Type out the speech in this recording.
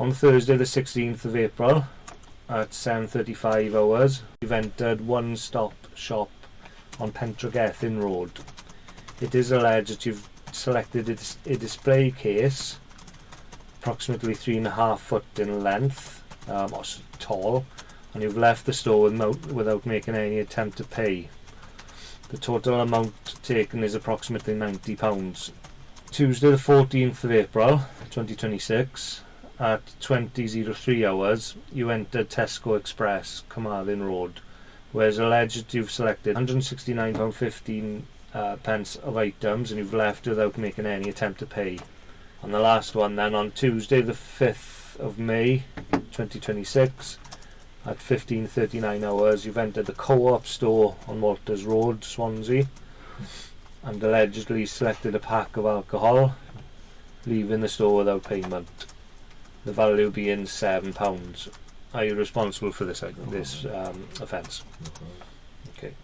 On Thursday the 16th of April at 7:35 hours, you've entered One Stop Shop on Pentragethin Road. It is alleged that you've selected a display case approximately 3.5 foot in length, or tall, and you've left the store without making any attempt to pay. The total amount taken is approximately £90. Tuesday the 14th of April 2026 at 20:03 hours, you entered Tesco Express, Carmarthen Road, where it's alleged you've selected £169.15 of items and you've left without making any attempt to pay. And the last one then, on Tuesday the 5th of May 2026 at 15:39 hours, you've entered the Co-op store on Walters Road, Swansea, and allegedly selected a pack of alcohol, leaving the store without payment. The value being £7. Are you responsible for this offence? Okay.